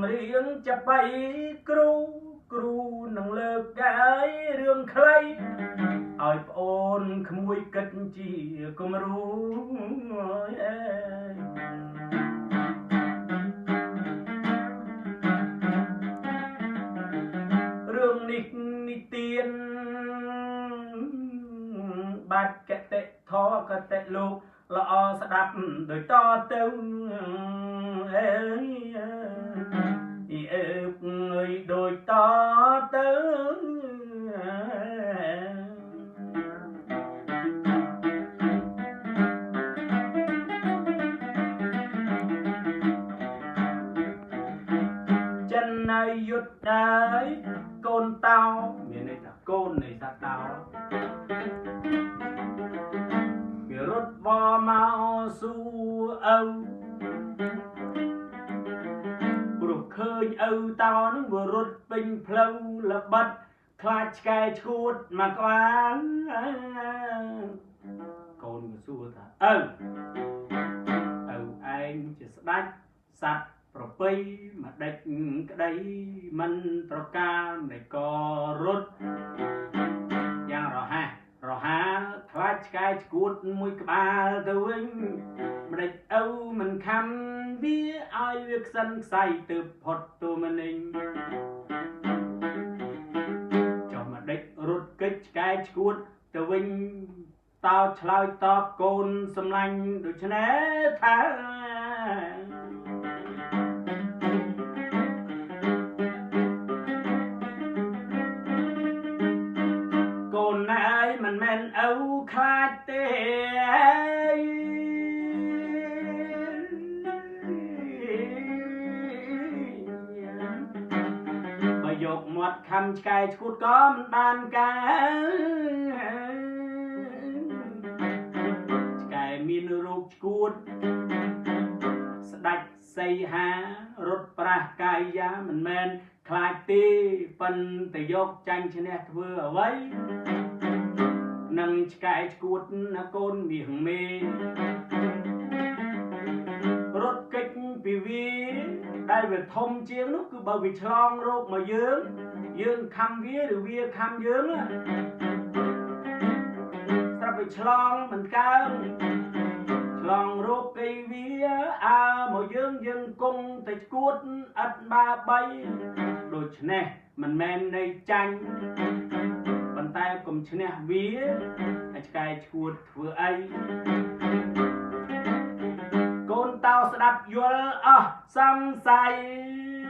រៀងចាប់បៃគ្រូនឹងលើកកាយរឿងខ្លីឲ្យប្អូនក្មួយគិតជាគំរូរឿងនេះនិទានបាត់កតិធកតិលោកល្អស្ដាប់ដោយតទៅអើយដូចតទៅចិននៅយុទ្ធហើយកូនតោមានន័យថាកូននៃសត្វតោវារត់វមកសួរឪព្រោះឃើញឪតោនឹងវារត់ពេញផ្លូវល្បិតខ្លាចឆ្កែឈួតមកក្បាលកូនក៏សួរថាឪឯងជាស្ដេចសត្វប្រពៃមកដេចក្តីមិនប្រការនៃក៏រត់យ៉ាងរហ័សខ្លាចឆ្កែឈួតមួយក្បាលទៅវិញម្ដេចឪមិនខំវាឲ្យវាខ្សិនខ្សៃទើបផុតទូមនិញចុះម្ដេចរត់គេចឆ្កែឈួតទៅវិញតោឆ្លើយតបកូនសម្លាញ់ដូច្នេះថាកូនណែអើយមិនមែនឪខ្លាចទេបើយកមាត់ខំឆ្កែឈួតក៏មិនបានការឆ្កែមានរូបឈួតស្ដេចសីហារត់ប្រាស់កាយាមិនមែនខ្លាចទេប៉ុន្តែយកចាញ់ឈ្នះធ្វើអ្វីនឹងឆ្កែឈួតណាកូនមាសមេរត់គេចពីវាដែលវាធំជាងនោះគឺបើវាឆ្លងរោគមកយើងខំវាឬវាខំយើងស្រាប់វាឆ្លងមិនកើងឆ្លងរោគគេវាមកយើងគង់តែឈួតឥតបាបីដូច្នេះមិនមែននៃចាញ់ប៉ុន្តែកុំឈ្នះវាឲ្យឆ្កែឈួតធ្វើអីកូនតោស្ដាប់យល់អស់សង្ស័យ